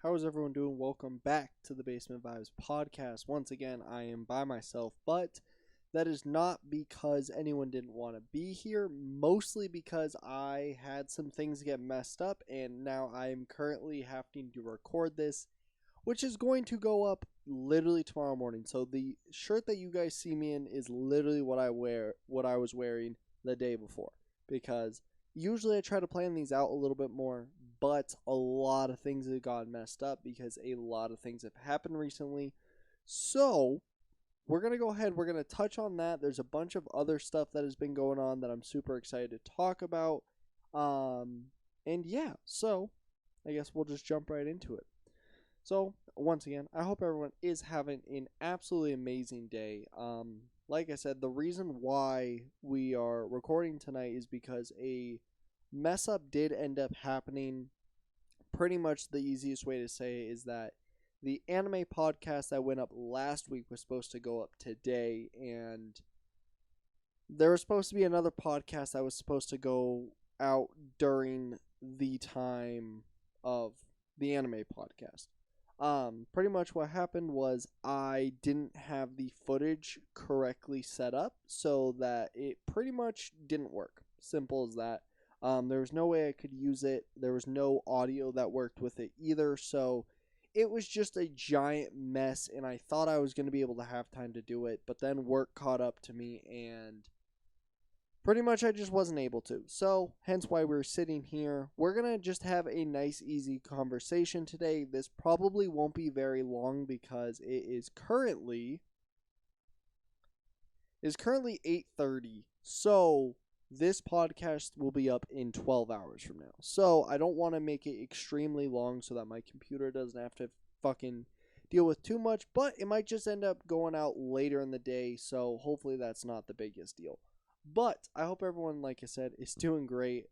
How is everyone doing? Welcome back to the Basement Vibes podcast. Once again, I am by myself, but that is not because anyone didn't want to be here, mostly because I had some things get messed up, and now I am currently having to record this, which is going to go up literally tomorrow morning. So the shirt that you guys see me in is literally what I was wearing the day before, because usually I try to plan these out a little bit more, but a lot of things have gotten messed up because a lot of things have happened recently. So we're going to go ahead. We're going to touch on that. There's a bunch of other stuff that has been going on that I'm super excited to talk about. And yeah, so I guess we'll just jump right into it. So once again, I hope everyone is having an absolutely amazing day. Like I said, the reason why we are recording tonight is because a mess up did end up happening. Pretty much the easiest way to say it is that the anime podcast that went up last week was supposed to go up today, and there was supposed to be another podcast that was supposed to go out during the time of the anime podcast. Pretty much what happened was I didn't have the footage correctly set up, so that it pretty much didn't work. Simple as that. There was no way I could use it. There was no audio that worked with it either, so it was just a giant mess, and I thought I was going to be able to have time to do it, but then work caught up to me, and pretty much I just wasn't able to. So, hence why we're sitting here. We're going to just have a nice, easy conversation today. This probably won't be very long because it is currently 8:30. So, this podcast will be up in 12 hours from now. So, I don't want to make it extremely long so that my computer doesn't have to fucking deal with too much, but it might just end up going out later in the day, so hopefully that's not the biggest deal. But I hope everyone, like I said, is doing great.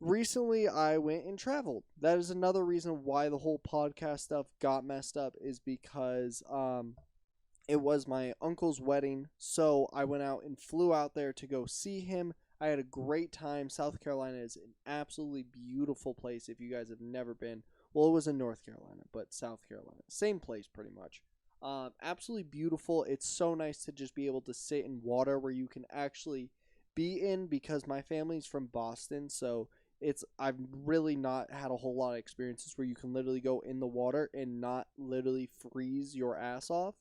Recently I went and traveled. That is another reason why the whole podcast stuff got messed up, is because it was my uncle's wedding, so I went out and flew out there to go see him. I had a great time. South Carolina is an absolutely beautiful place if you guys have never been. Well, it was in North Carolina, but South Carolina. Same place pretty much. Absolutely beautiful. It's so nice to just be able to sit in water where you can actually be in, because my family's from Boston, so I've really not had a whole lot of experiences where you can literally go in the water and not literally freeze your ass off.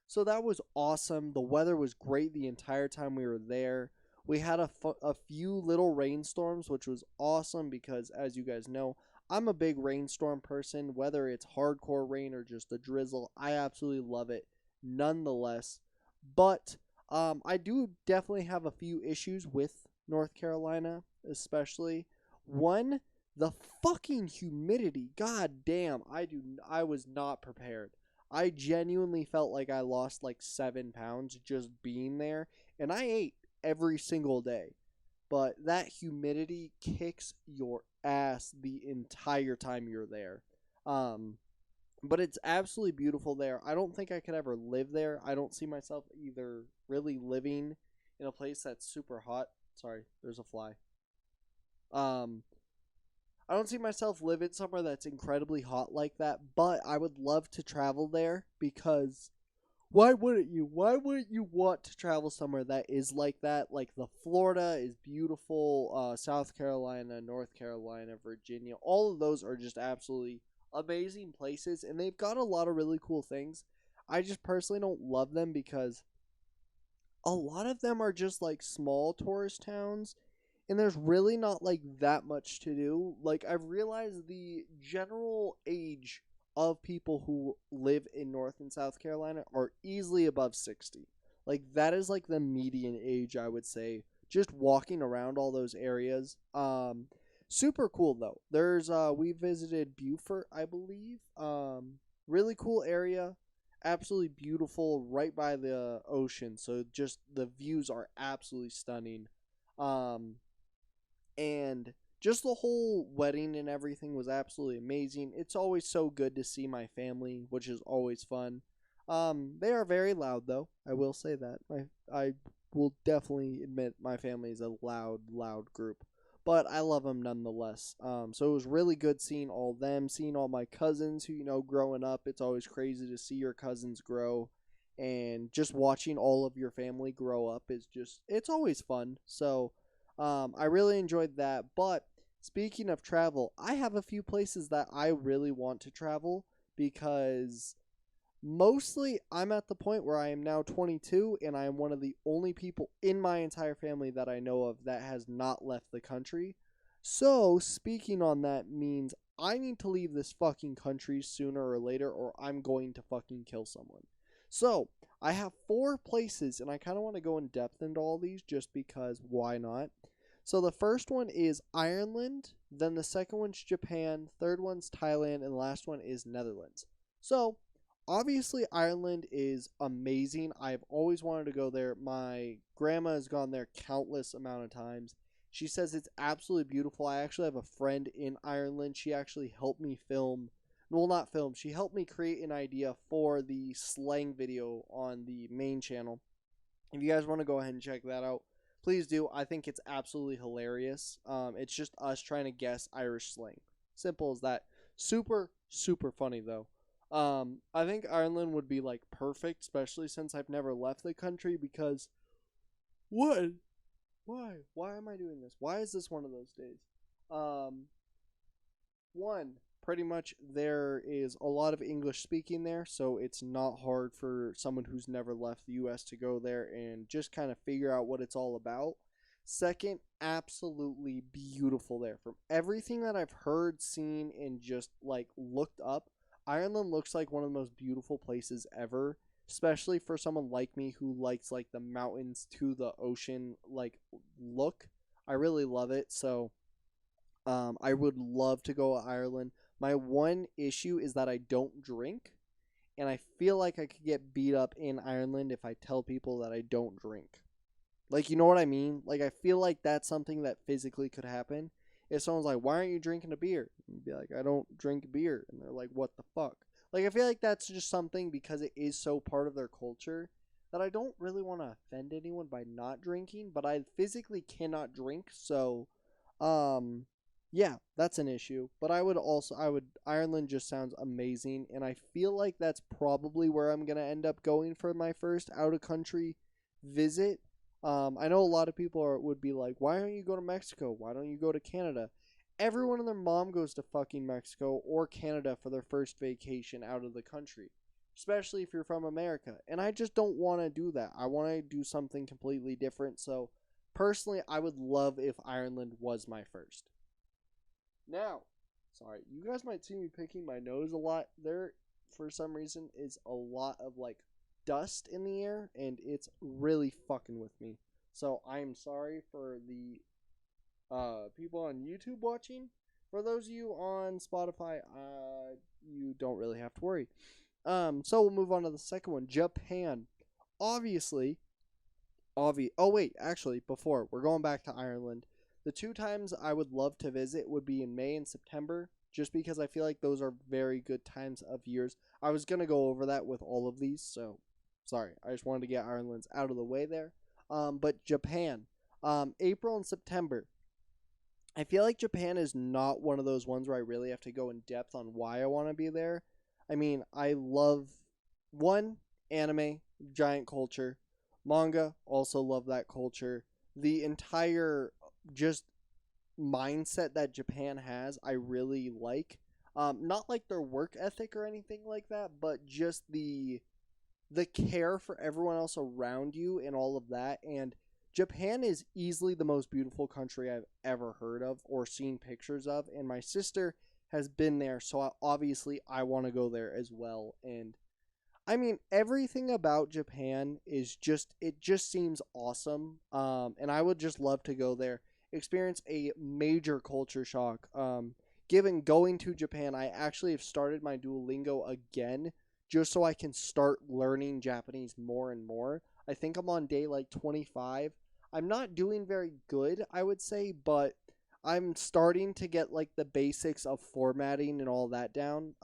So that was awesome. The weather was great the entire time we were there. We had a few little rainstorms, which was awesome because, as you guys know, I'm a big rainstorm person. Whether it's hardcore rain or just a drizzle, I absolutely love it nonetheless. But I do definitely have a few issues with North Carolina, especially. One, the fucking humidity. God damn, I was not prepared. I genuinely felt like I lost like 7 pounds just being there, and I ate every single day. But that humidity kicks your ass the entire time you're there. But it's absolutely beautiful there. I don't think I could ever live there. I don't see myself either really living in a place that's super hot. Sorry, there's a fly. I don't see myself living somewhere that's incredibly hot like that, but I would love to travel there, because why wouldn't you? Why wouldn't you want to travel somewhere that is like that? Like, the Florida is beautiful, South Carolina, North Carolina, Virginia, all of those are just absolutely amazing places, and they've got a lot of really cool things. I just personally don't love them because a lot of them are just like small tourist towns, and there's really not like that much to do. Like, I've realized the general age of people who live in North and South Carolina are easily above 60. Like, that is like the median age, I would say, just walking around all those areas. Super cool though. There's we visited Beaufort, I believe. Really cool area. Absolutely beautiful, right by the ocean. So just the views are absolutely stunning. Um and just the whole wedding and everything was absolutely amazing. It's always so good to see my family, which is always fun. They are very loud though. I will say that. I will definitely admit my family is a loud group. but I love them nonetheless. So it was really good seeing all them, seeing all my cousins who, growing up, it's always crazy to see your cousins grow, and just watching all of your family grow up is it's always fun. So I really enjoyed that. But speaking of travel, I have a few places that I really want to travel because mostly I'm at the point where I am now 22 and I am one of the only people in my entire family that I know of that has not left the country. So, speaking on that means I need to leave this fucking country sooner or later or I'm going to fucking kill someone. So, I have 4 places and I kind of want to go in depth into all these just because why not? So, the first one is Ireland, then the second one's Japan, third one's Thailand, and the last one is Netherlands. So, obviously, Ireland is amazing. I've always wanted to go there. My grandma has gone there countless amount of times. She says it's absolutely beautiful. I actually have a friend in Ireland. She actually helped me film. Well, not film. She helped me create an idea for the slang video on the main channel. If you guys want to go ahead and check that out, please do. I think it's absolutely hilarious. It's just us trying to guess Irish slang. Simple as that. Super, super funny, though. I think Ireland would be like perfect, especially since I've never left the country because what? Why? Why am I doing this? Why is this one of those days? One, pretty much there is a lot of English speaking there, so it's not hard for someone who's never left the US to go there and just kind of figure out what it's all about. Second, absolutely beautiful there. From everything that I've heard, seen, and just like looked up, Ireland looks like one of the most beautiful places ever, especially for someone like me who likes like the mountains to the ocean like look. I really love it. So I would love to go to Ireland. My one issue is that I don't drink, and I feel like I could get beat up in Ireland if I tell people that I don't drink. Like, you know what I mean? Like, I feel like that's something that physically could happen. If someone's like, why aren't you drinking a beer? You'd be like, I don't drink beer. And they're like, what the fuck? Like, I feel like that's just something because it is so part of their culture that I don't really want to offend anyone by not drinking, but I physically cannot drink. So, yeah, that's an issue. But Ireland just sounds amazing. And I feel like that's probably where I'm going to end up going for my first out of country visit. I know a lot of people would be like, why don't you go to Mexico? Why don't you go to Canada? Everyone and their mom goes to fucking Mexico or Canada for their first vacation out of the country, especially if you're from America. And I just don't want to do that. I want to do something completely different. So, personally, I would love if Ireland was my first. Now, sorry, you guys might see me picking my nose a lot. There, for some reason, is a lot of like dust in the air and it's really fucking with me. So I'm sorry for the people on YouTube watching. For those of you on Spotify, you don't really have to worry. So we'll move on to the second one, Japan. Obviously, oh wait, actually, before we're going back to Ireland, the 2 times I would love to visit would be in May and September, just because I feel like those are very good times of years. I was gonna go over that with all of these, so sorry. I just wanted to get Ireland's out of the way there. But Japan, April and September. I feel like Japan is not one of those ones where I really have to go in depth on why I want to be there. I mean, I love one anime, giant culture, manga, also love that culture. The entire just mindset that Japan has, I really like. Not like their work ethic or anything like that, but just the care for everyone else around you and all of that. And Japan is easily the most beautiful country I've ever heard of or seen pictures of. And my sister has been there, so obviously I want to go there as well. And I mean, everything about Japan is it just seems awesome. And I would just love to go there, experience a major culture shock. Given going to Japan, I actually have started my Duolingo again just so I can start learning Japanese more and more. I think I'm on day like 25. I'm not doing very good, I would say, but I'm starting to get like the basics of formatting and all that down.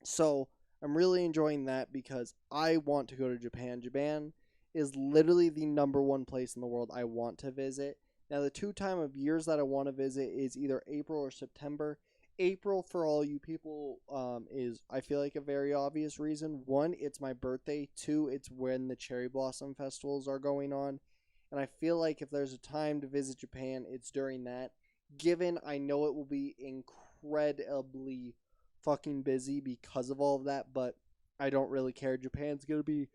So I'm really enjoying that because I want to go to Japan. Japan is literally the number one place in the world I want to visit. Now, the two time of years that I want to visit is either April or September. April, for all you people, is, I feel like, a very obvious reason. One, it's my birthday. Two, it's when the cherry blossom festivals are going on. And I feel like if there's a time to visit Japan, it's during that. Given I know it will be incredibly fucking busy because of all of that, but I don't really care. Japan's gonna be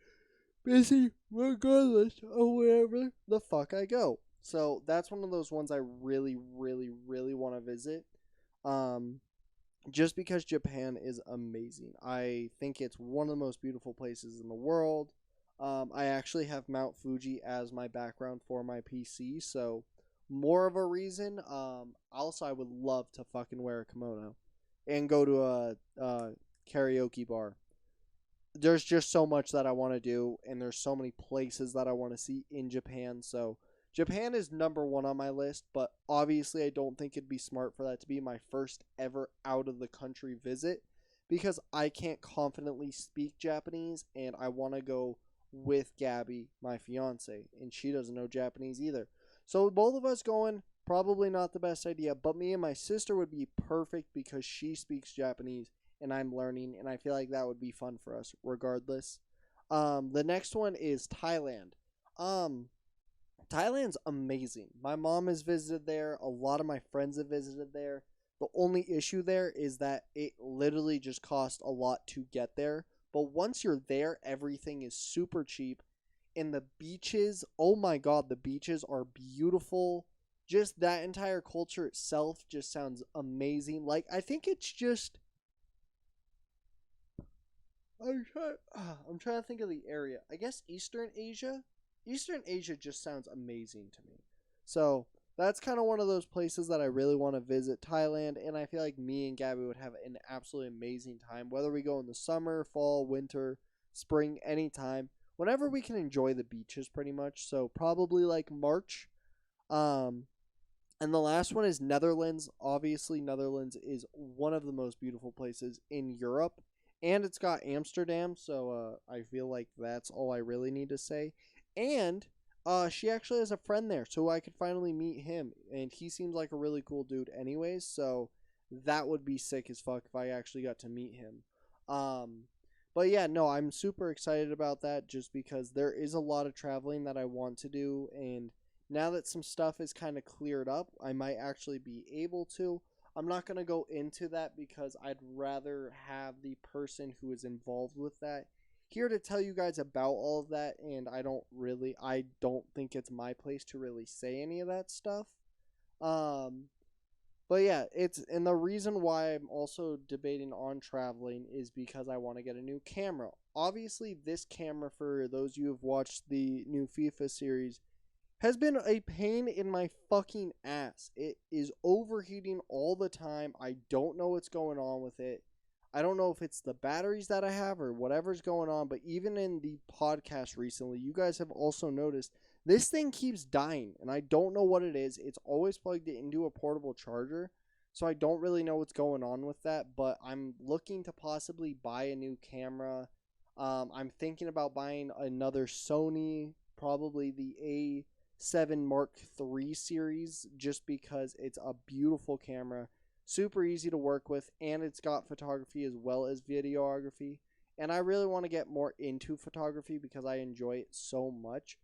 busy regardless of wherever the fuck I go. So that's one of those ones I really, really, really want to visit. Um, just because Japan is amazing. I think it's one of the most beautiful places in the world. I actually have Mount Fuji as my background for my PC, so more of a reason. Also, I would love to fucking wear a kimono and go to a karaoke bar. There's just so much that I want to do, and there's so many places that I want to see in Japan. So Japan is number one on my list, but obviously I don't think it'd be smart for that to be my first ever out of the country visit because I can't confidently speak Japanese, and I want to go with Gabby, my fiance, and she doesn't know Japanese either. So both of us going, probably not the best idea, but me and my sister would be perfect because she speaks Japanese and I'm learning, and I feel like that would be fun for us regardless. The next one is Thailand. Thailand's amazing. My mom has visited there. A lot of my friends have visited there. The only issue there is that it literally just costs a lot to get there. But once you're there, everything is super cheap. And the beaches, oh my god, the beaches are beautiful. Just that entire culture itself just sounds amazing. Like, I think it's just... I'm trying to think of the area. I guess Eastern Asia? Eastern Asia just sounds amazing to me. So that's kind of one of those places that I really want to visit, Thailand, and I feel like me and Gabby would have an absolutely amazing time, whether we go in the summer, fall, winter, spring, anytime, whenever we can enjoy the beaches pretty much. So probably like March. And the last one is Netherlands. Obviously, Netherlands is one of the most beautiful places in Europe, and it's got Amsterdam, so I feel like that's all I really need to say. And she actually has a friend there, so I could finally meet him, and he seems like a really cool dude anyways, so that would be sick as fuck if I actually got to meet him. But yeah, no, I'm super excited about that just because there is a lot of traveling that I want to do, and now that some stuff is kind of cleared up, I might actually be able to. I'm not going to go into that because I'd rather have the person who is involved with that here to tell you guys about all of that, and I don't think it's my place to really say any of that stuff. But yeah, and the reason why I'm also debating on traveling is because I want to get a new camera. Obviously, this camera, for those of you who have watched the new FIFA series, has been a pain in my fucking ass. It is overheating all the time. I don't know what's going on with it. I don't know if it's the batteries that I have or whatever's going on, but even in the podcast recently, you guys have also noticed this thing keeps dying, and I don't know what it is. It's always plugged into a portable charger, so I don't really know what's going on with that, but I'm looking to possibly buy a new camera. I'm thinking about buying another Sony, probably the A7 Mark III series, just because it's a beautiful camera, super easy to work with, and it's got photography as well as videography. And I really want to get more into photography because I enjoy it so much.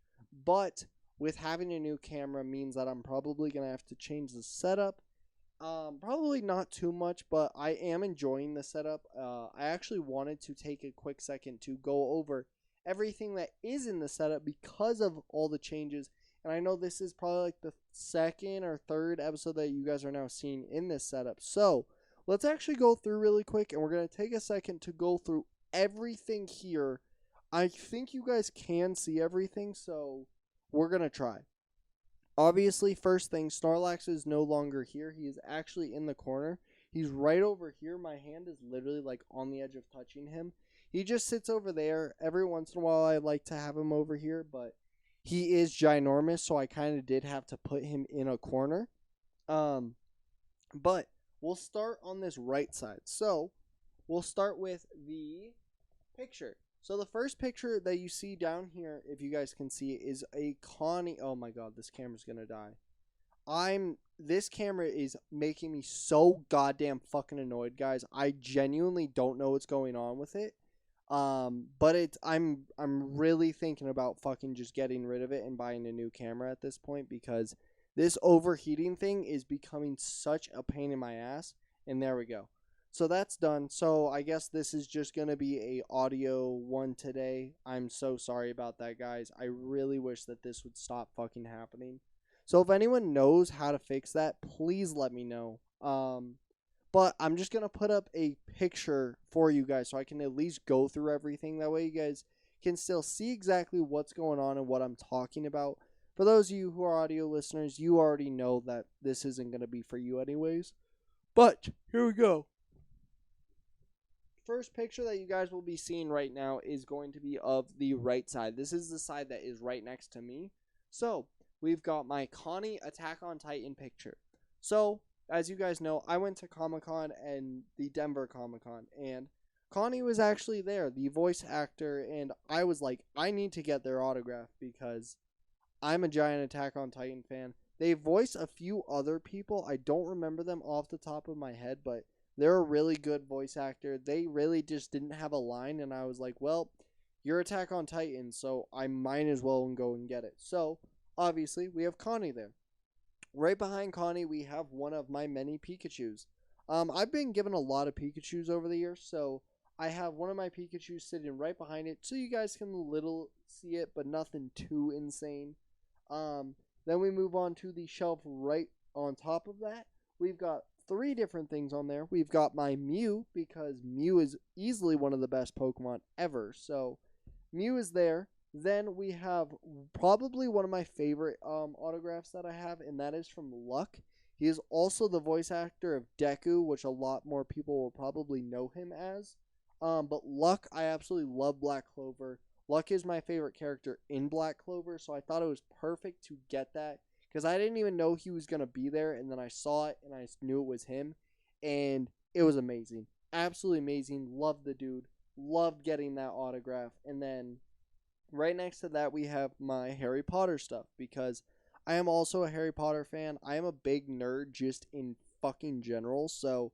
But with having a new camera means that I'm probably going to have to change the setup. Probably not too much, but I am enjoying the setup. I actually wanted to take a quick second to go over everything that is in the setup because of all the changes. And I know this is probably like the second or third episode that you guys are now seeing in this setup. So let's actually go through really quick, and we're going to take a second to go through everything here. I think you guys can see everything, so we're going to try. Obviously, first thing, Snorlax is no longer here. He is actually in the corner. He's right over here. My hand is literally like on the edge of touching him. He just sits over there. Every once in a while, I like to have him over here, but he is ginormous, so I kind of did have to put him in a corner. But we'll start on this right side. So we'll start with the picture. So the first picture that you see down here, if you guys can see, is a Connie. Oh my god, this camera's going to die. This camera is making me so goddamn fucking annoyed, guys. I genuinely don't know what's going on with it. But I'm really thinking about fucking just getting rid of it and buying a new camera at this point, because this overheating thing is becoming such a pain in my ass. And there we go. So that's done. So I guess this is just going to be a audio one today. I'm so sorry about that, guys. I really wish that this would stop fucking happening. So if anyone knows how to fix that, please let me know. But I'm just going to put up a picture for you guys so I can at least go through everything. That way you guys can still see exactly what's going on and what I'm talking about. For those of you who are audio listeners, you already know that this isn't going to be for you anyways. But here we go. First picture that you guys will be seeing right now is going to be of the right side. This is the side that is right next to me. So we've got my Connie Attack on Titan picture. So as you guys know, I went to Comic-Con and the Denver Comic-Con, and Connie was actually there, the voice actor, and I was like, I need to get their autograph because I'm a giant Attack on Titan fan. They voice a few other people. I don't remember them off the top of my head, but they're a really good voice actor. They really just didn't have a line, and I was like, well, you're Attack on Titan, so I might as well go and get it. So obviously, we have Connie there. Right behind Connie, we have one of my many Pikachus. I've been given a lot of Pikachus over the years, so I have one of my Pikachus sitting right behind it, so you guys can little see it, but nothing too insane. Then we move on to the shelf right on top of that. We've got 3 different things on there. We've got my Mew, because Mew is easily one of the best Pokemon ever, so Mew is there. Then we have probably one of my favorite autographs that I have, and that is from Luck. He is also the voice actor of Deku, which a lot more people will probably know him as. But Luck, I absolutely love Black Clover. Luck is my favorite character in Black Clover, so I thought it was perfect to get that, because I didn't even know he was going to be there, and then I saw it, and I knew it was him, and it was amazing. Absolutely amazing. Loved the dude. Loved getting that autograph. And then right next to that, we have my Harry Potter stuff, because I am also a Harry Potter fan. I am a big nerd just in fucking general, so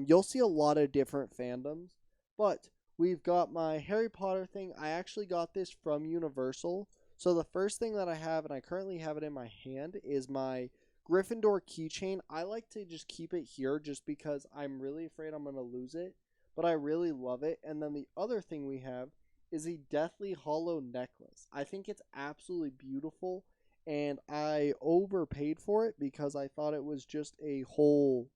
you'll see a lot of different fandoms. But we've got my Harry Potter thing. I actually got this from Universal. So the first thing that I have, and I currently have it in my hand, is my Gryffindor Keychain. I like to just keep it here just because I'm really afraid I'm going to lose it, but I really love it. And then the other thing we have is the Deathly Hollow necklace. I think it's absolutely beautiful, and I overpaid for it because I thought it was just a whole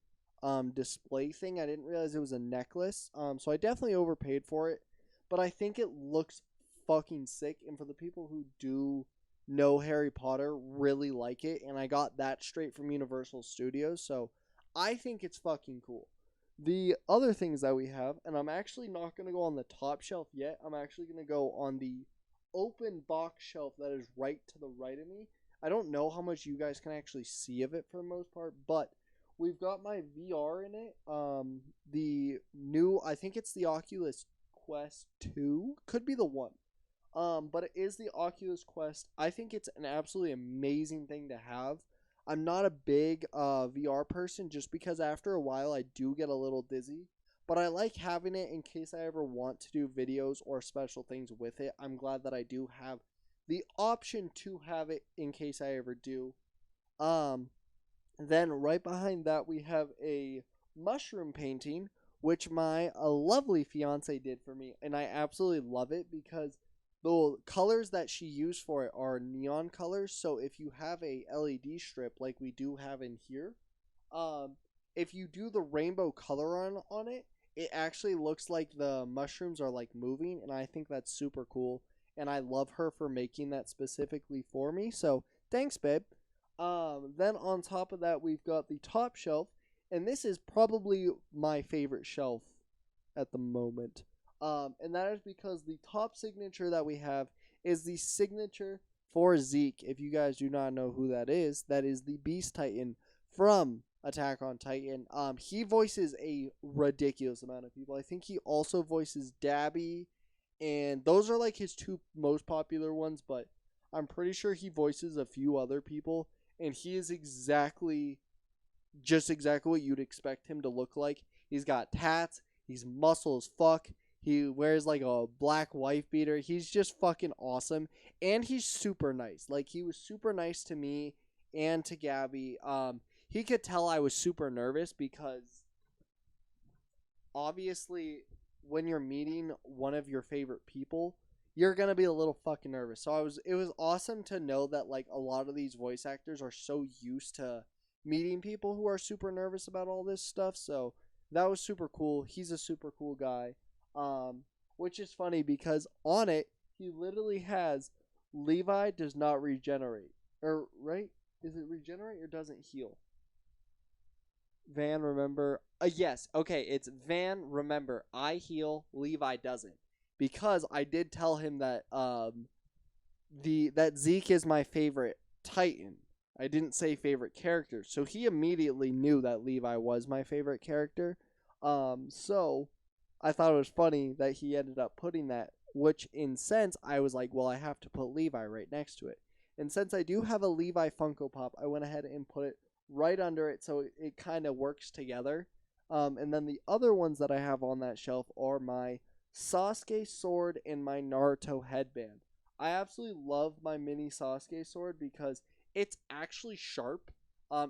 display thing. I didn't realize it was a necklace, so I definitely overpaid for it, but I think it looks fucking sick, and for the people who do know Harry Potter, really like it, and I got that straight from Universal Studios, so I think it's fucking cool. The other things that we have, and I'm actually not going to go on the top shelf yet, I'm actually going to go on the open box shelf that is right to the right of me. I don't know how much you guys can actually see of it for the most part, but we've got my VR in it. The new, I think it's the Oculus Quest 2, could be the 1. But it is the Oculus Quest. I think it's an absolutely amazing thing to have. I'm not a big VR person just because after a while I do get a little dizzy. But I like having it in case I ever want to do videos or special things with it. I'm glad that I do have the option to have it in case I ever do. Then right behind that we have a mushroom painting, which my lovely fiance did for me. And I absolutely love it because the colors that she used for it are neon colors. So if you have a LED strip like we do have in here, if you do the rainbow color on it, it actually looks like the mushrooms are like moving, and I think that's super cool. And I love her for making that specifically for me. So thanks, babe. Then on top of that, we've got the top shelf, and this is probably my favorite shelf at the moment. And that is because the top signature that we have is the signature for Zeke. If you guys do not know who that is the Beast Titan from Attack on Titan. He voices a ridiculous amount of people. I think he also voices Dabby, and those are like his 2 most popular ones, but I'm pretty sure he voices a few other people. and he is just exactly what you'd expect him to look like. He's got tats. He's muscle as fuck. He wears like a black wife beater. He's just fucking awesome. And he's super nice. Like, he was super nice to me and to Gabby. He could tell I was super nervous because obviously when you're meeting one of your favorite people, you're gonna be a little fucking nervous. So it was awesome to know that like a lot of these voice actors are so used to meeting people who are super nervous about all this stuff. So that was super cool. He's a super cool guy. Which is funny because on it he literally has Levi does not regenerate. Or right? Is it regenerate or doesn't heal? Van, remember? Yes. Okay, it's Van, remember. I heal, Levi doesn't. Because I did tell him that that Zeke is my favorite Titan. I didn't say favorite character, so he immediately knew that Levi was my favorite character. So I thought it was funny that he ended up putting that, which in sense I was like, well, I have to put Levi right next to it. And since I do have a Levi Funko Pop, I went ahead and put it right under it so it kind of works together. And then the other ones that I have on that shelf are my Sasuke Sword and my Naruto headband. I absolutely love my mini Sasuke Sword because it's actually sharp. I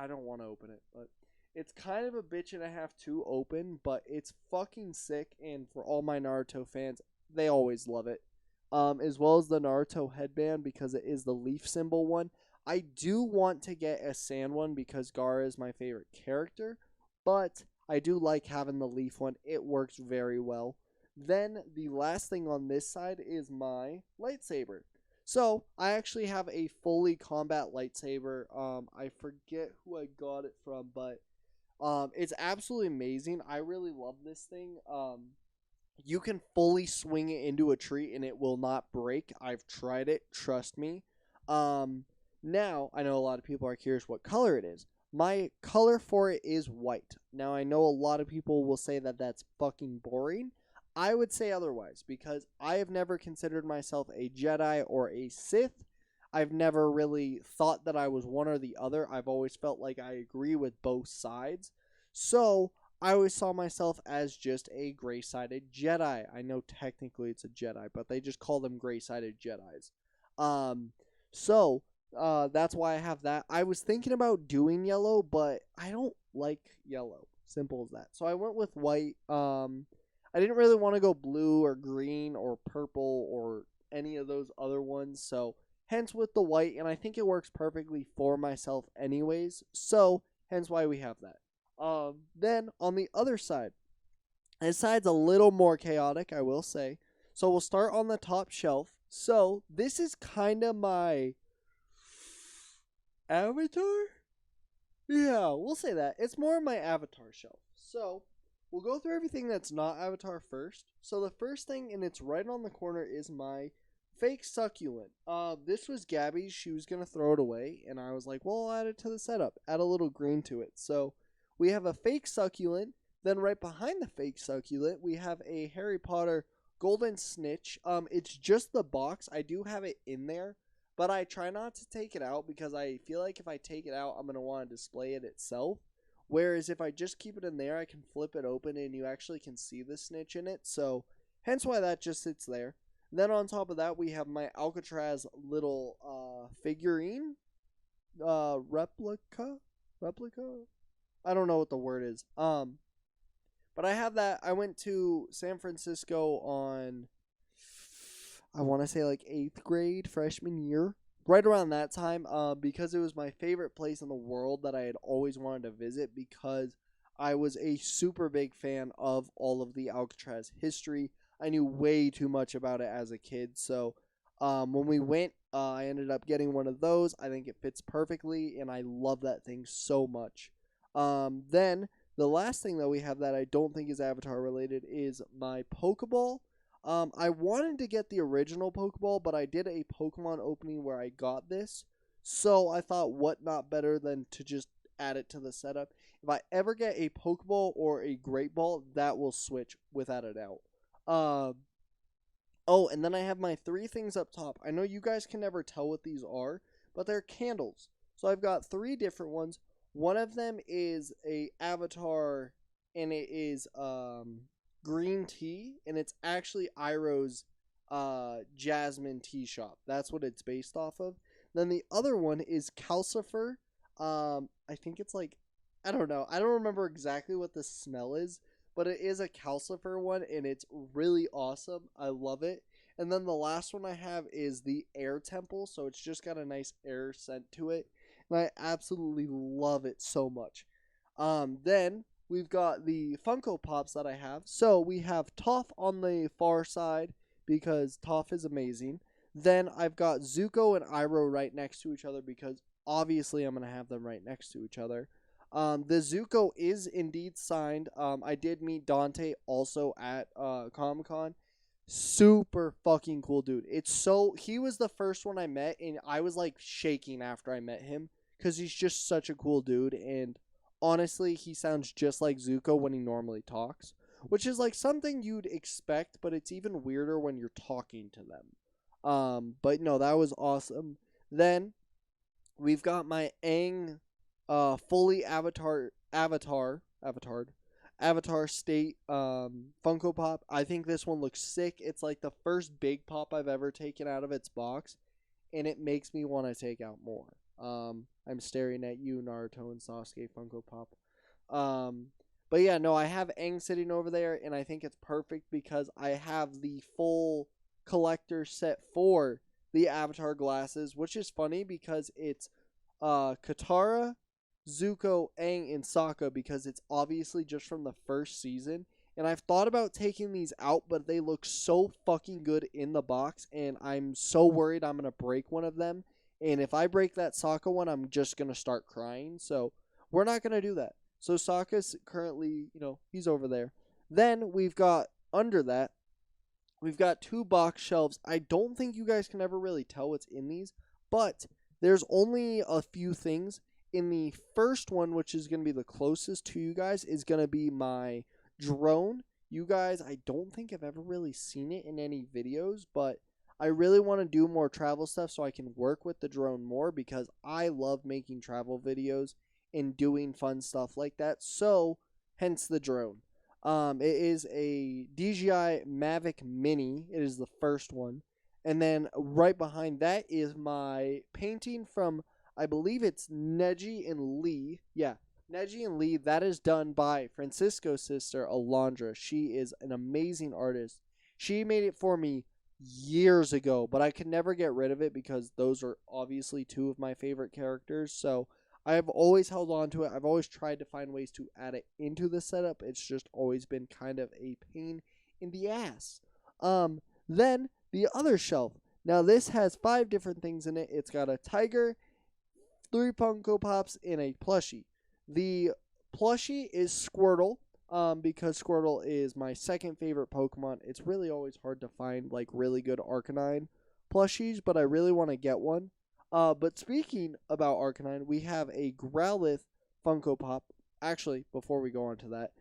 don't want to open it, but it's kind of a bitch and a half to open, but it's fucking sick. And for all my Naruto fans, they always love it. As well as the Naruto headband because it is the leaf symbol one. I do want to get a sand one because Gaara is my favorite character, but I do like having the leaf one. It works very well. Then the last thing on this side is my lightsaber. So I actually have a fully combat lightsaber. I forget who I got it from, but it's absolutely amazing. I really love this thing. You can fully swing it into a tree and it will not break. I've tried it. Trust me. Now, I know a lot of people are curious what color it is. My color for it is white. Now, I know a lot of people will say that that's fucking boring. I would say otherwise because I have never considered myself a Jedi or a Sith. I've never really thought that I was one or the other. I've always felt like I agree with both sides. So, I always saw myself as just a gray-sided Jedi. I know technically it's a Jedi, but they just call them gray-sided Jedis. So that's why I have that. I was thinking about doing yellow, but I don't like yellow. Simple as that. So I went with white. I didn't really want to go blue or green or purple or any of those other ones. So hence with the white, and I think it works perfectly for myself anyways. So hence why we have that. Then on the other side, this side's a little more chaotic, I will say. So we'll start on the top shelf. So this is kind of my avatar? Yeah, we'll say that. It's more my avatar shelf. So we'll go through everything that's not avatar first. So the first thing, and it's right on the corner, is my fake succulent. This was Gabby's. She was going to throw it away. And I was like, well, I'll add it to the setup. Add a little green to it. So we have a fake succulent. Then right behind the fake succulent, we have a Harry Potter golden snitch. It's just the box. I do have it in there, but I try not to take it out because I feel like if I take it out, I'm going to want to display it itself. Whereas if I just keep it in there, I can flip it open and you actually can see the snitch in it. So hence why that just sits there. Then on top of that, we have my Alcatraz little figurine. Replica? I don't know what the word is. But I have that. I went to San Francisco on, I want to say like 8th grade, freshman year. Right around that time, because it was my favorite place in the world that I had always wanted to visit because I was a super big fan of all of the Alcatraz history. I knew way too much about it as a kid. So when we went, I ended up getting one of those. I think it fits perfectly, and I love that thing so much. Then the last thing that we have that I don't think is Avatar related is my Pokeball. I wanted to get the original Pokeball, but I did a Pokemon opening where I got this. So I thought, what not better than to just add it to the setup. If I ever get a Pokeball or a Great Ball, that will switch without a doubt. Oh, and then I have my 3 things up top. I know you guys can never tell what these are, but they're candles. So I've got 3 different ones. One of them is a avatar, and it is green tea, and it's actually Iroh's jasmine tea shop. That's what it's based off of. Then the other one is Calcifer. I think it's like, I don't know. I don't remember exactly what the smell is, but it is a Calcifer one, and it's really awesome. I love it. And then the last one I have is the Air Temple, so it's just got a nice air scent to it, and I absolutely love it so much. Then we've got the Funko Pops that I have. So we have Toph on the far side because Toph is amazing. Then I've got Zuko and Iroh right next to each other because obviously I'm going to have them right next to each other. The Zuko is indeed signed. I did meet Dante also at Comic-Con. Super fucking cool dude. He was the first one I met, and I was like shaking after I met him because he's just such a cool dude, and honestly, he sounds just like Zuko when he normally talks, which is like something you'd expect, but it's even weirder when you're talking to them. But no, that was awesome. Then we've got my Aang fully Avatar State Funko Pop. I think this one looks sick. It's like the first big pop I've ever taken out of its box, and it makes me want to take out more. I'm staring at you, Naruto and Sasuke Funko Pop. But yeah, no, I have Aang sitting over there, and I think it's perfect because I have the full collector set for the Avatar glasses, which is funny because it's Katara, Zuko, Aang, and Sokka because it's obviously just from the first season. And I've thought about taking these out, but they look so fucking good in the box, and I'm so worried I'm going to break one of them. And if I break that Sokka one, I'm just going to start crying. So we're not going to do that. So Sokka's currently, he's over there. Then we've got, under that, we've got 2 box shelves. I don't think you guys can ever really tell what's in these, but there's only a few things. In the first one, which is going to be the closest to you guys, is going to be my drone. You guys, I don't think I've ever really seen it in any videos, but I really want to do more travel stuff so I can work with the drone more because I love making travel videos and doing fun stuff like that. So, hence the drone. It is a DJI Mavic Mini. It is the first one. And then right behind that is my painting from, I believe it's Neji and Lee. Yeah, Neji and Lee. That is done by Francisco's sister, Alondra. She is an amazing artist. She made it for me years ago, but I could never get rid of it because those are obviously 2 of my favorite characters. So I have always held on to it. I've always tried to find ways to add it into the setup. It's just always been kind of a pain in the ass. Then the other shelf. Now this has 5 different things in it. It's got a tiger, 3 Funko Pops, and a plushie. The plushie is Squirtle, because Squirtle is my second favorite Pokemon. It's really always hard to find like really good Arcanine plushies, but I really want to get one. But speaking about Arcanine, we have a Growlithe Funko Pop. Actually, before we go on to that,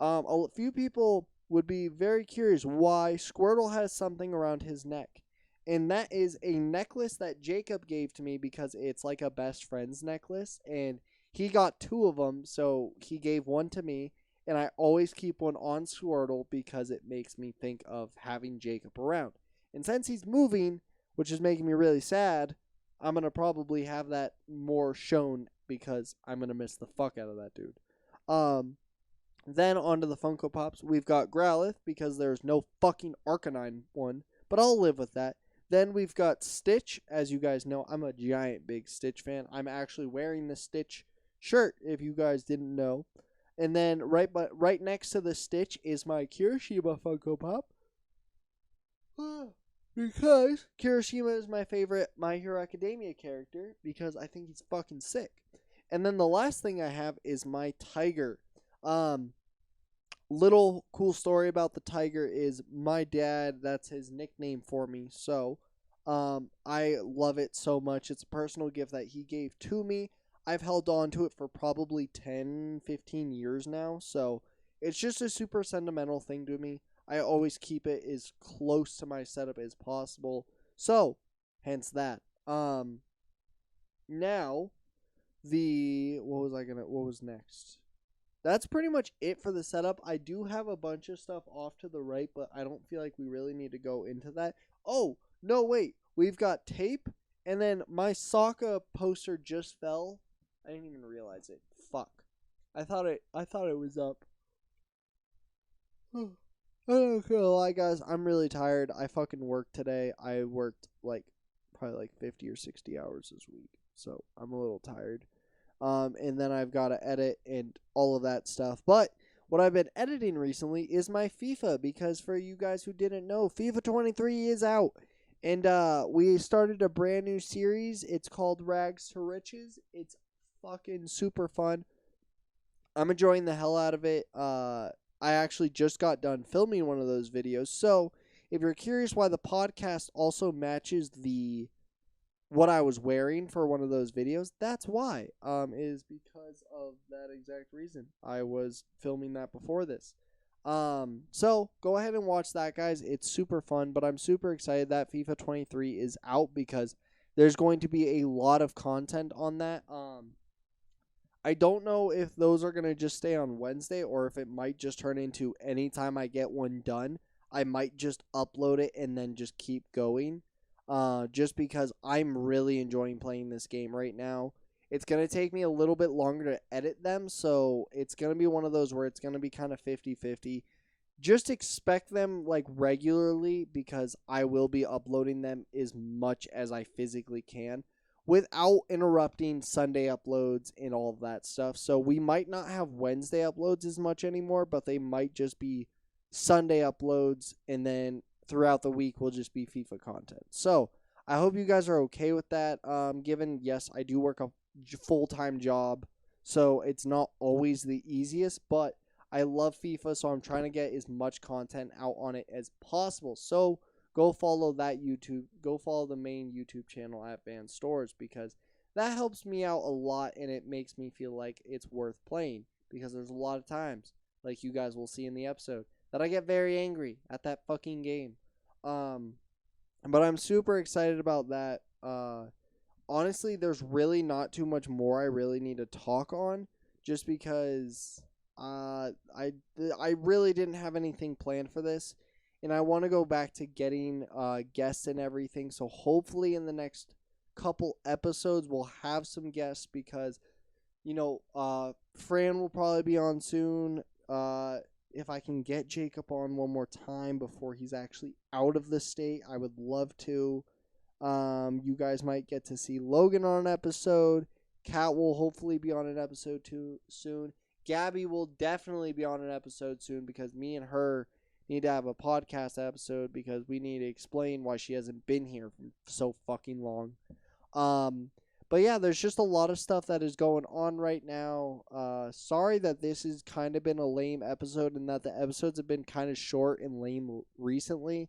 a few people would be very curious why Squirtle has something around his neck. And that is a necklace that Jacob gave to me because it's like a best friend's necklace. And he got 2 of them, so he gave one to me. And I always keep one on Squirtle because it makes me think of having Jacob around. And since he's moving, which is making me really sad, I'm going to probably have that more shown because I'm going to miss the fuck out of that dude. Then onto the Funko Pops. We've got Growlithe because there's no fucking Arcanine one, but I'll live with that. Then we've got Stitch. As you guys know, I'm a giant big Stitch fan. I'm actually wearing the Stitch shirt, if you guys didn't know. And then right next to the Stitch is my Kirishima Funko Pop. Because Kirishima is my favorite My Hero Academia character because I think he's fucking sick. And then the last thing I have is my tiger. Little cool story about the tiger is my dad, that's his nickname for me. So, I love it so much. It's a personal gift that he gave to me. I've held on to it for probably 10, 15 years now. So, it's just a super sentimental thing to me. I always keep it as close to my setup as possible. So, hence that. Now, What was next? That's pretty much it for the setup. I do have a bunch of stuff off to the right, but I don't feel like we really need to go into that. Oh, no, wait. We've got tape, and then my Sokka poster just fell. I didn't even realize it. Fuck. I thought it was up. I'm not gonna lie, guys. I'm really tired. I fucking worked today. I worked probably 50 or 60 hours this week, so I'm a little tired. And then I've got to edit and all of that stuff. But what I've been editing recently is my FIFA, because for you guys who didn't know, FIFA 23 is out. And we started a brand new series. It's called Rags to Riches. It's fucking super fun. I'm enjoying the hell out of it. I actually just got done filming one of those videos. So if you're curious why the podcast also matches what I was wearing for one of those videos, that's why. Is because of that exact reason. I was filming that before this. So go ahead and watch that, guys. It's super fun, but I'm super excited that FIFA 23 is out because there's going to be a lot of content on that. I don't know if those are going to just stay on Wednesday or if it might just turn into anytime I get one done, I might just upload it and then just keep going. Just because I'm really enjoying playing this game right now. It's going to take me a little bit longer to edit them, so it's going to be one of those where it's going to be kind of 50-50. Just expect them regularly because I will be uploading them as much as I physically can without interrupting Sunday uploads and all of that stuff. So we might not have Wednesday uploads as much anymore, but they might just be Sunday uploads, and then throughout the week will just be FIFA content. So I hope you guys are okay with that. Given, yes, I do work a full-time job, so it's not always the easiest, but I love FIFA, so I'm trying to get as much content out on it as possible. So go follow the main YouTube channel at Van Stores, because that helps me out a lot, and it makes me feel like it's worth playing, because there's a lot of times, like you guys will see in the episode, that I get very angry at that fucking game. But I'm super excited about that. Honestly, there's really not too much more I really need to talk on, just because I really didn't have anything planned for this, and I want to go back to getting guests and everything. So hopefully in the next couple episodes we'll have some guests, because Fran will probably be on soon. If I can get Jacob on one more time before he's actually out of the state, I would love to. You guys might get to see Logan on an episode. Kat will hopefully be on an episode too soon. Gabby will definitely be on an episode soon, because me and her need to have a podcast episode, because we need to explain why she hasn't been here for so fucking long. But yeah, there's just a lot of stuff that is going on right now. Sorry that this has kind of been a lame episode, and that the episodes have been kind of short and lame recently.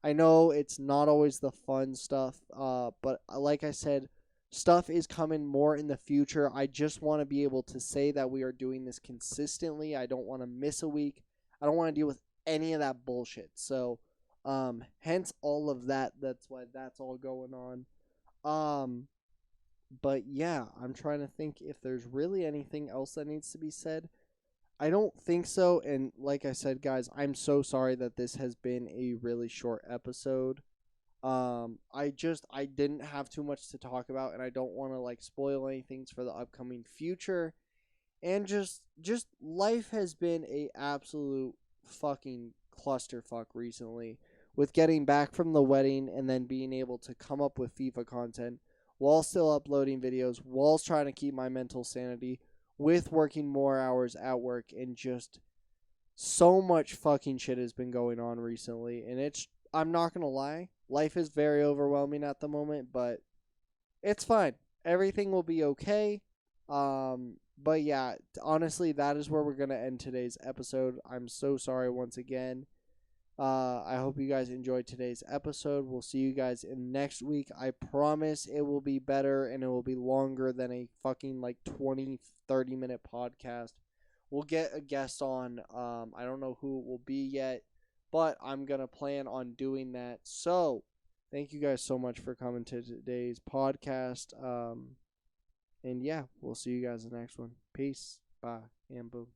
I know it's not always the fun stuff, but like I said, stuff is coming more in the future. I just want to be able to say that we are doing this consistently. I don't want to miss a week. I don't want to deal with any of that bullshit. So, hence all of that. That's why that's all going on. But yeah, I'm trying to think if there's really anything else that needs to be said. I don't think so. And like I said, guys, I'm so sorry that this has been a really short episode. I didn't have too much to talk about, and I don't want to spoil anything for the upcoming future. And just life has been a absolute fucking clusterfuck recently, with getting back from the wedding and then being able to come up with FIFA content while still uploading videos, while trying to keep my mental sanity, with working more hours at work, and just so much fucking shit has been going on recently. And I'm not going to lie, life is very overwhelming at the moment, but it's fine. Everything will be okay. But yeah, honestly, that is where we're going to end today's episode. I'm so sorry once again. I hope you guys enjoyed today's episode. We'll see you guys in next week. I promise it will be better, and it will be longer than a fucking 20-30 minute podcast. We'll get a guest on. I don't know who it will be yet, but I'm going to plan on doing that. So thank you guys so much for coming to today's podcast. And yeah, we'll see you guys in the next one. Peace, bye, and boom.